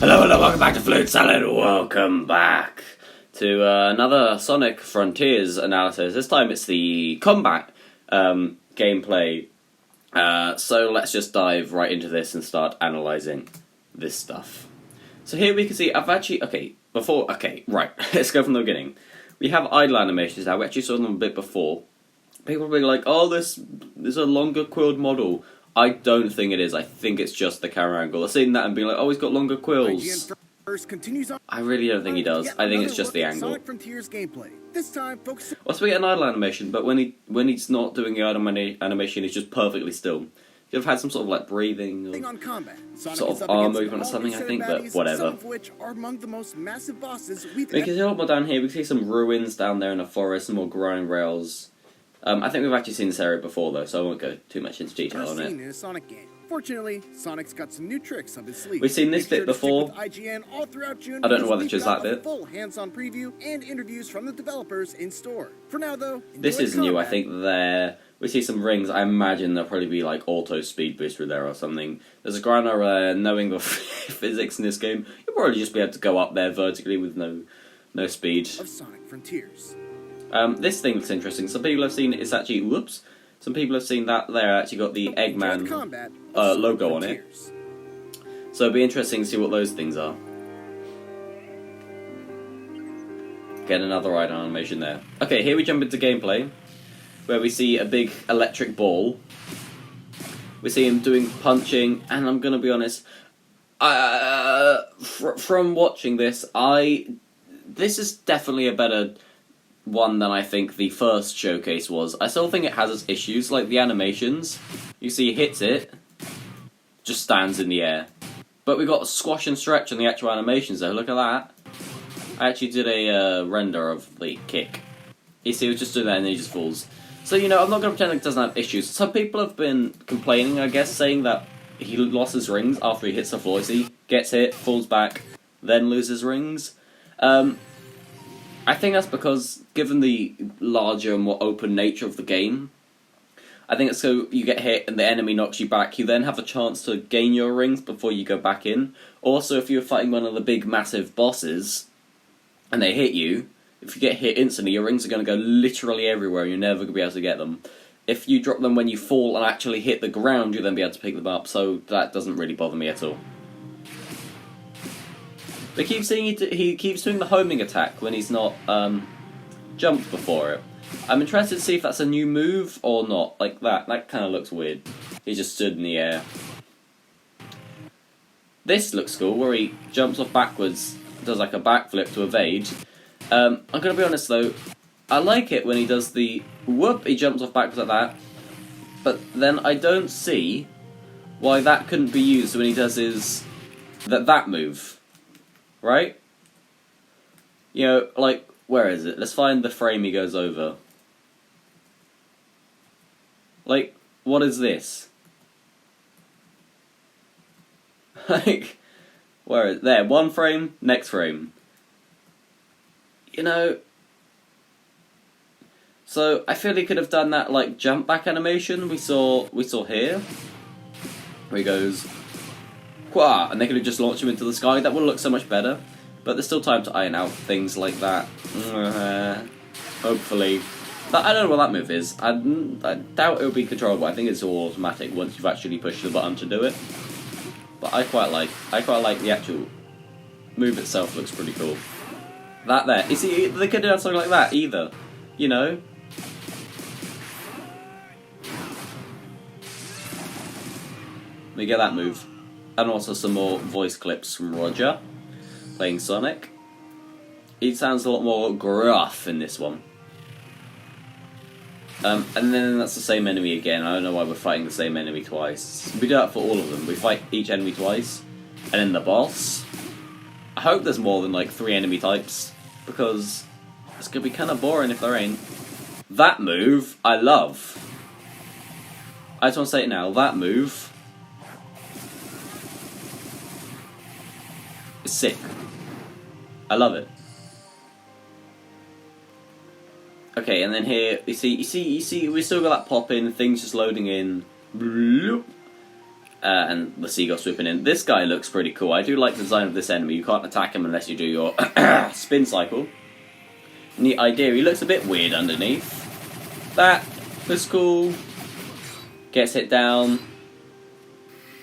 Hello, welcome back to Flute Salad. Welcome back to another Sonic Frontiers analysis. This time it's the combat gameplay. So let's just dive right into this and start analysing this stuff. So here we can see, right, let's go from the beginning. We have idle animations now, we actually saw them a bit before. People will be like, oh, this is a longer quilled model. I don't think it is. I think it's just the camera angle. I've seen that and being like, oh, he's got longer quills. I really don't think he does. I think it's just the angle. Well, so we get an idle animation, but when he's not doing the idle animation, he's just perfectly still. You've had some sort of like breathing or sort of arm movement or something, I think, but whatever. We can see a lot more down here. We can see some ruins down there in the forest, some more growing rails. I think we've actually seen this area before, though, so I won't go too much into detail on it. In a Sonic game. Fortunately, Sonic's got some new tricks up his sleeve. We've seen this bit before. IGN all throughout June. I don't know whether it's just that bit. Full hands-on preview and interviews from the developers in store. For now, though, this is new. I think there we see some rings. I imagine there'll probably be like auto speed booster there or something. There's a ground over there. Knowing the physics in this game, you'll probably just be able to go up there vertically with no speed. Of Sonic Frontiers. This thing looks interesting. Some people have seen it's actually, whoops, some people have seen that there actually got the Eggman logo on it. So it'll be interesting to see what those things are. Get another ride animation there. Okay, here we jump into gameplay, where we see a big electric ball. We see him doing punching, and I'm gonna be honest, from watching this, this is definitely a better one than I think the first showcase was. I still think it has its issues, like the animations. You see he hits it, just stands in the air. But we got squash and stretch on the actual animations though, look at that. I actually did a render of the kick. You see he was just doing that and then he just falls. So, you know, I'm not going to pretend like it doesn't have issues. Some people have been complaining, I guess, saying that he lost his rings after he hits the floor. See, gets hit, falls back, then loses rings. I think that's because, given the larger, more open nature of the game, I think it's so you get hit and the enemy knocks you back, you then have a chance to gain your rings before you go back in. Also, if you're fighting one of the big, massive bosses, and they hit you, if you get hit instantly, your rings are going to go literally everywhere, and you're never going to be able to get them. If you drop them when you fall and actually hit the ground, you'll then be able to pick them up, so that doesn't really bother me at all. They keep seeing he keeps doing the homing attack when he's not jumped before it. I'm interested to see if that's a new move or not. Like that kind of looks weird. He just stood in the air. This looks cool, where he jumps off backwards, does like a backflip to evade. I'm gonna be honest though, I like it when he does the whoop. He jumps off backwards like that, but then I don't see why that couldn't be used when he does his that move. Right? You know, like, where is it? Let's find the frame he goes over. Like, what is this? Like, where is it? There, one frame, next frame. You know, so I feel he could have done that, like, jump back animation we saw here. Where he goes, Quah! And they could have just launched him into the sky. That would look so much better. But there's still time to iron out things like that. Hopefully. But I don't know what that move is. I doubt it will be controllable. I think it's all automatic once you've actually pushed the button to do it. But I quite like the actual move itself. Looks pretty cool. That there. You see, they could have done something like that either. You know? Let me get that move. And also some more voice clips from Roger, playing Sonic. He sounds a lot more gruff in this one. And then that's the same enemy again. I don't know why we're fighting the same enemy twice. We do that for all of them. We fight each enemy twice. And then the boss. I hope there's more than like 3 enemy types, because it's going to be kind of boring if there ain't. That move, I love. I just want to say it now, that move sick. I love it. Okay, and then here you see we still got that pop in, things just loading in. and the seagull swooping in. This guy looks pretty cool. I do like the design of this enemy. You can't attack him unless you do your spin cycle. Neat idea. He looks a bit weird underneath. That was cool. Gets hit down.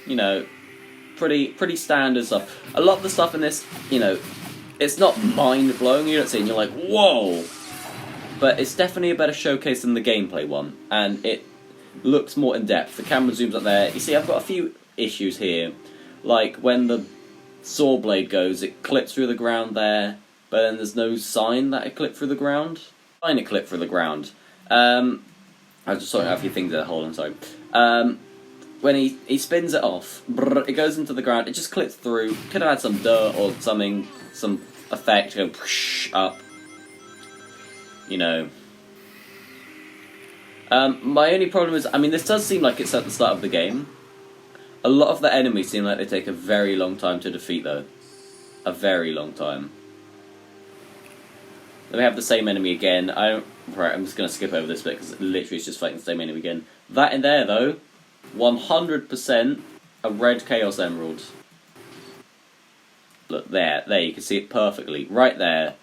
You know, pretty standard stuff. A lot of the stuff in this, you know, it's not mind-blowing, you don't see, and you're like, whoa! But it's definitely a better showcase than the gameplay one, and it looks more in-depth. The camera zooms up there. You see, I've got a few issues here. Like, when the saw blade goes, it clips through the ground there, but then there's no sign that it clipped through the ground. Sign it clipped through the ground. I just saw a few things there, hold on, sorry. When he spins it off, brrr, it goes into the ground, it just clips through. Could have had some dirt or something, some effect, go push up. You know. My only problem is, I mean, this does seem like it's at the start of the game. A lot of the enemies seem like they take a very long time to defeat, though. A very long time. Then we have the same enemy again. Right, I'm just going to skip over this bit because literally it's just fighting the same enemy again. That in there, though, 100% a red Chaos Emerald. Look, there, you can see it perfectly. Right there.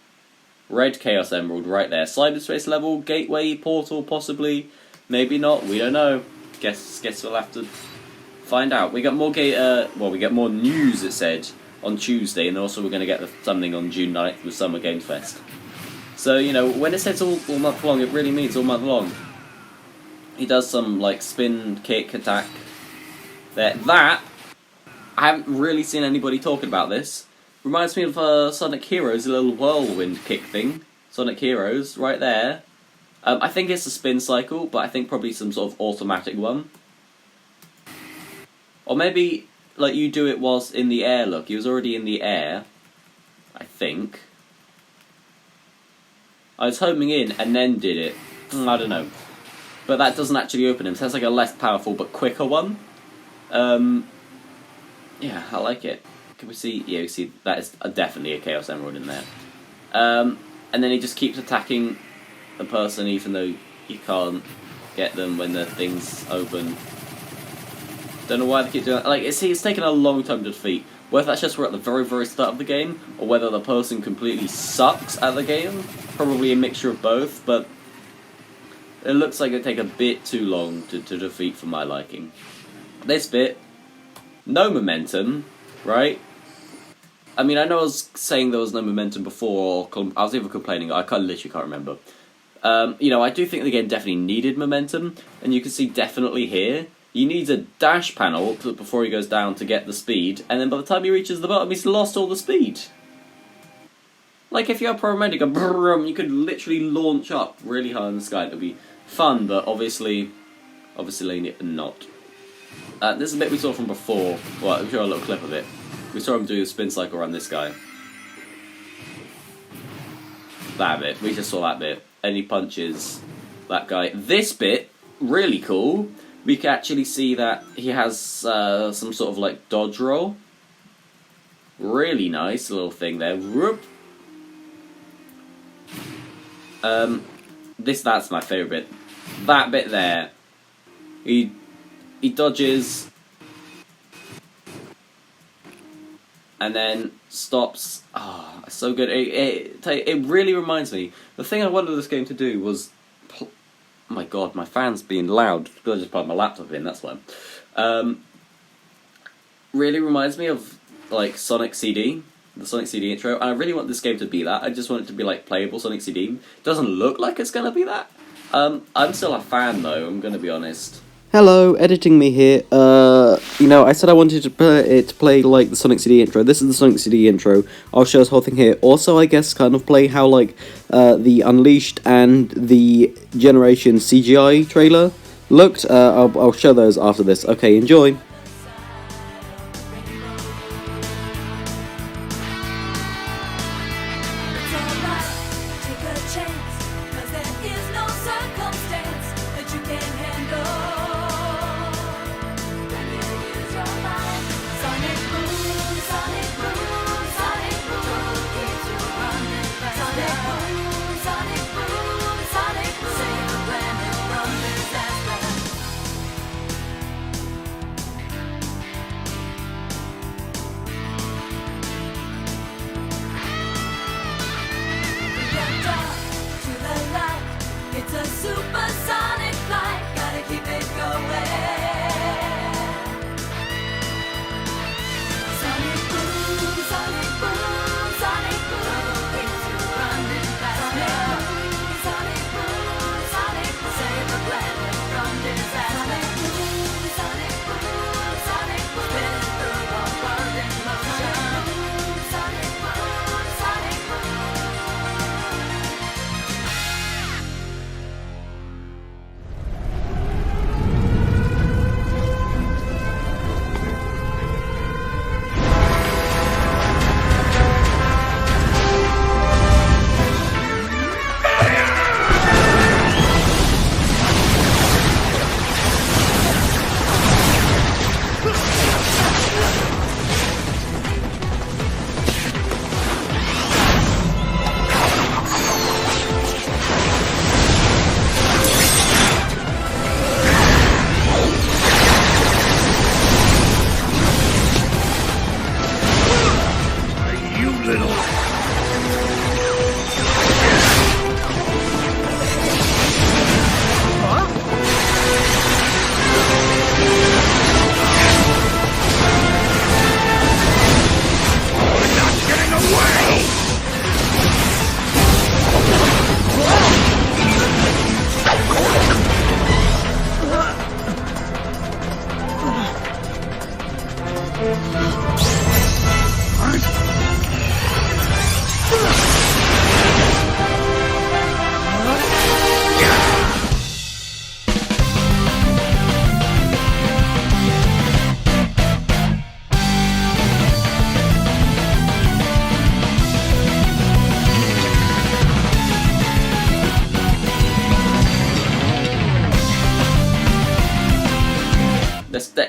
Red Chaos Emerald, right there. Cyberspace level, gateway, portal, possibly. Maybe not, we don't know. Guess we'll have to find out. We got more we get more news, it said, on Tuesday, and also we're going to get something on June 9th with Summer Games Fest. So, you know, when it says all month long, it really means all month long. He does some, like, spin, kick, attack. That, I haven't really seen anybody talking about this. Reminds me of Sonic Heroes, a little whirlwind kick thing. Sonic Heroes, right there. I think it's a spin cycle, but I think probably some sort of automatic one. Or maybe, like, you do it whilst in the air, look. He was already in the air, I think. I was homing in and then did it. I don't know. But that doesn't actually open him. So that's like a less powerful but quicker one. Yeah, I like it. Can we see? Yeah, we see that is definitely a Chaos Emerald in there. And then he just keeps attacking the person even though you can't get them when the thing's open. Don't know why they keep doing that. Like, it's taken a long time to defeat. Whether that's just we're at the very, very start of the game, or whether the person completely sucks at the game. Probably a mixture of both, but it looks like it'd take a bit too long to defeat for my liking. This bit, no momentum, right? I mean, I know I was saying there was no momentum before, or I was even complaining, I literally can't remember. You know, I do think the game definitely needed momentum, and you can see definitely here, he needs a dash panel before he goes down to get the speed, and then by the time he reaches the bottom, he's lost all the speed. Like, if you're a paramedic, you could literally launch up really high in the sky. It would be fun, but obviously not. This is a bit we saw from before. Well, I'll show a little clip of it. We saw him do a spin cycle around this guy. That bit. We just saw that bit. And he punches that guy. This bit, really cool. We can actually see that he has some sort of, like, dodge roll. Really nice little thing there. Whoop. That's my favourite bit. That bit there. He dodges and then stops. Ah, oh, so good. It really reminds me. The thing I wanted this game to do was. Oh my god, my fan's being loud. I just plugged my laptop in. That's why. Really reminds me of like Sonic CD. The Sonic CD intro, and I really want this game to be that. I just want it to be like playable Sonic CD. It doesn't look like it's gonna be that. I'm still a fan though, I'm gonna be honest. Hello, editing me here. You know, I said I wanted to play like the Sonic CD intro. This is the Sonic CD intro. I'll show this whole thing here. Also, I guess kind of play how like the Unleashed and the Generation CGI trailer looked. I'll show those after this. Okay, enjoy.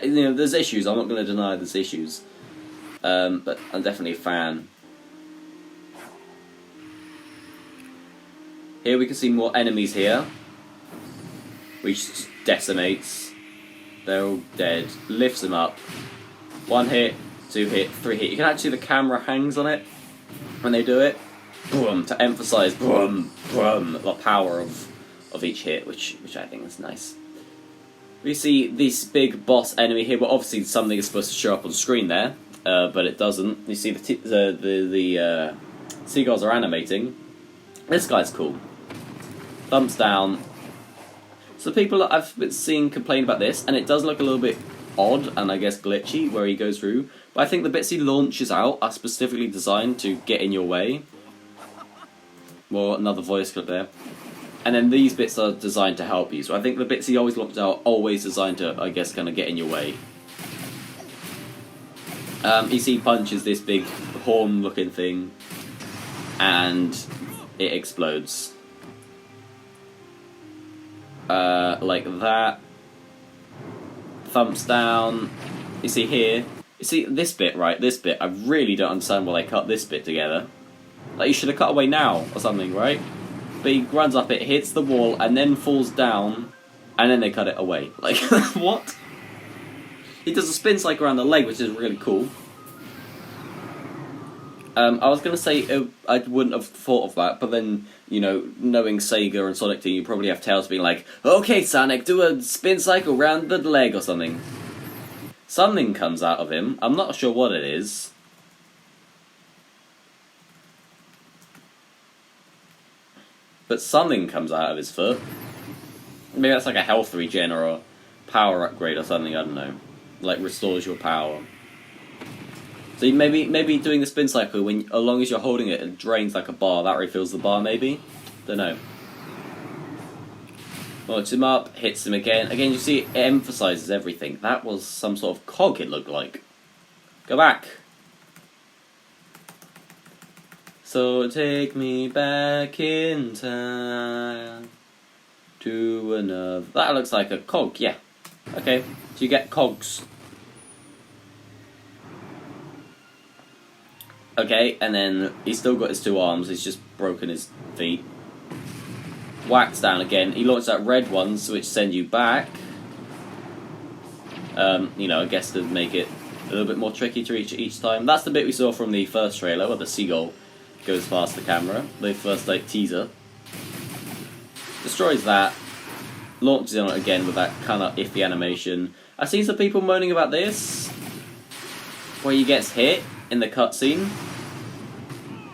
there's issues. I'm not going to deny there's issues, but I'm definitely a fan. Here we can see more enemies here, which decimates. They're all dead. Lifts them up. 1 hit, 2 hit, 3 hit. You can actually see the camera hangs on it when they do it. Boom, to emphasize boom, boom, the power of each hit, which I think is nice. We see this big boss enemy here. Well, obviously something is supposed to show up on screen there, but it doesn't. You see the seagulls are animating. This guy's cool. Thumbs down. So people I've been seeing complain about this, and it does look a little bit odd and I guess glitchy where he goes through. But I think the bits he launches out are specifically designed to get in your way. Well, another voice clip there. And then these bits are designed to help you. So I think the bits he always launches out are always designed to, I guess, kind of get in your way. You see he punches this big horn-looking thing, and it explodes. Like that. Thumbs down. You see here. You see this bit, right? This bit. I really don't understand why they cut this bit together. Like, you should have cut away now or something, right? But he runs up it, hits the wall, and then falls down, and then they cut it away. Like, what? He does a spin cycle around the leg, which is really cool. I was going to say I wouldn't have thought of that, but then, you know, knowing Sega and Sonic Team, you probably have Tails being like, okay, Sonic, do a spin cycle around the leg or something. Something comes out of him. I'm not sure what it is. But something comes out of his foot. Maybe that's like a health regen or a power upgrade or something, I don't know. Like, restores your power. So maybe doing the spin cycle, when as long as you're holding it, it drains like a bar. That refills the bar, maybe? Don't know. Launches him up, hits him again. Again, you see, it emphasises everything. That was some sort of cog, it looked like. Go back. So take me back in time to another... That looks like a cog, yeah. Okay, so you get cogs. Okay, and then he's still got his 2 arms, he's just broken his feet. Whacks down again. He launches out red ones, which send you back. You know, I guess to make it a little bit more tricky to reach each time. That's the bit we saw from the first trailer, where the seagull goes past the camera. The first, like, teaser. Destroys that. Launches on it again with that kind of iffy animation. I've seen some people moaning about this, where he gets hit in the cutscene.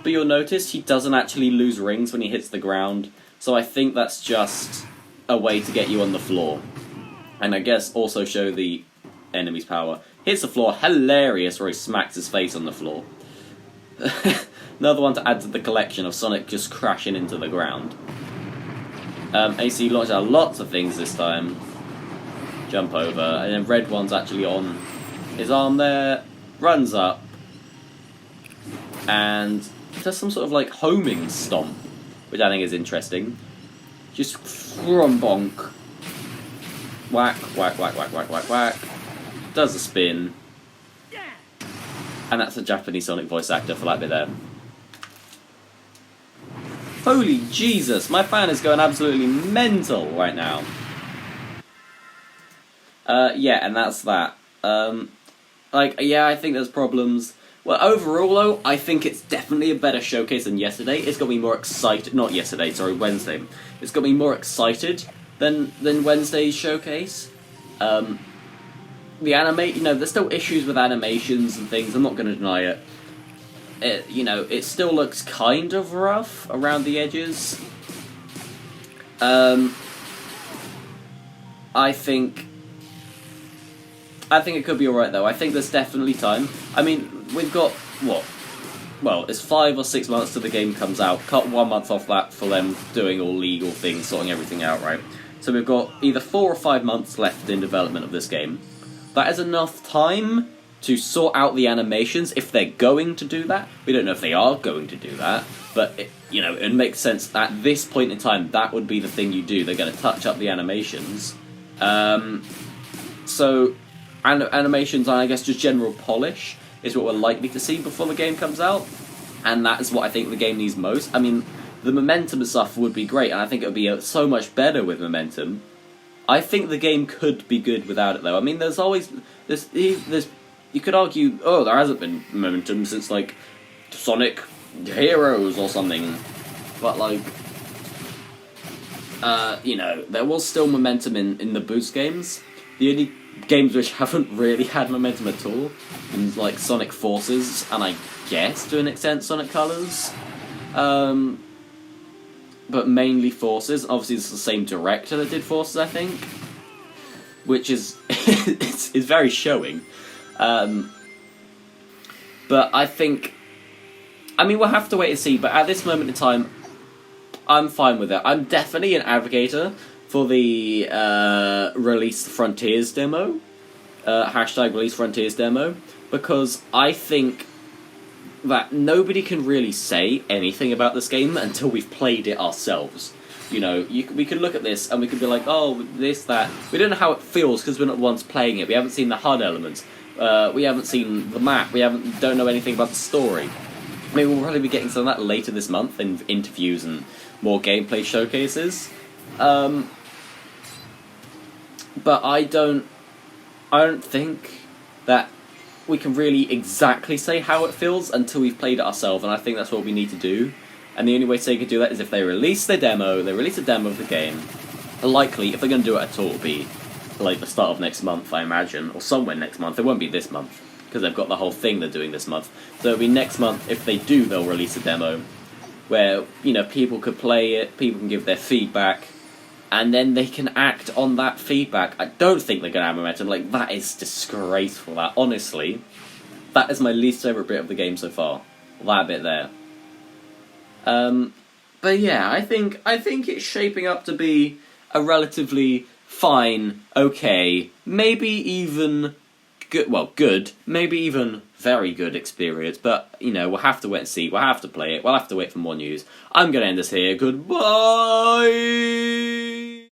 But you'll notice he doesn't actually lose rings when he hits the ground. So I think that's just a way to get you on the floor. And I guess also show the enemy's power. Hits the floor, hilarious, where he smacks his face on the floor. Another one to add to the collection of Sonic just crashing into the ground. AC launches out lots of things this time. Jump over, and then red one's actually on his arm there. Runs up. And does some sort of like homing stomp, which I think is interesting. Just from bonk. Whack, whack, whack, whack, whack, whack, whack. Does a spin. And that's a Japanese Sonic voice actor for that bit there. Holy Jesus, my fan is going absolutely mental right now. Yeah, and that's that. Yeah, I think there's problems. Well, overall, though, I think it's definitely a better showcase than yesterday. It's got me more excited. Not yesterday, sorry, Wednesday. It's got me more excited than Wednesday's showcase. The there's still issues with animations and things. I'm not going to deny it. It still looks kind of rough around the edges. I think it could be alright, though. I think there's definitely time. I mean, we've got, what? Well, it's 5 or 6 months till the game comes out. Cut 1 month off that for them doing all legal things, sorting everything out, right? So we've got either 4 or 5 months left in development of this game. That is enough time to sort out the animations, if they're going to do that. We don't know if they are going to do that, but, it makes sense at this point in time, that would be the thing you do. They're going to touch up the animations. So animations and I guess just general polish is what we're likely to see before the game comes out, and that is what I think the game needs most. I mean, the momentum and stuff would be great, and I think it would be so much better with momentum. I think the game could be good without it, though. I mean, there's always you could argue, oh, there hasn't been momentum since like Sonic Heroes or something, but like, there was still momentum in the Boost games. The only games which haven't really had momentum at all, in like Sonic Forces, and I guess to an extent Sonic Colors, but mainly Forces. Obviously, it's the same director that did Forces, I think, which is it's very showing. But I think, I mean, we'll have to wait and see. But at this moment in time, I'm fine with it. I'm definitely an advocator for the Release the Frontiers demo, hashtag Release Frontiers demo, because I think that nobody can really say anything about this game until we've played it ourselves. You know, we could look at this and we could be like, oh, this, that. We don't know how it feels because we're not the ones playing it. We haven't seen the HUD elements. We haven't seen the map. We don't know anything about the story. Maybe we'll probably be getting some of that later this month in interviews and more gameplay showcases. But I don't think that we can really exactly say how it feels until we've played it ourselves, and I think that's what we need to do. And the only way they could do that is if they release a demo of the game. Likely, if they're going to do it at all, it'll be like the start of next month, I imagine, or somewhere next month. It won't be this month, because they've got the whole thing they're doing this month. So it'll be next month. If they do, they'll release a demo where, people could play it, people can give their feedback, and then they can act on that feedback. I don't think they're going to have momentum. Like, that is disgraceful, that. Honestly, that is my least favourite bit of the game so far. That bit there. But yeah, I think it's shaping up to be a relatively fine, okay, maybe even good, maybe even very good experience, but, we'll have to wait and see, we'll have to play it, we'll have to wait for more news. I'm going to end this here, goodbye!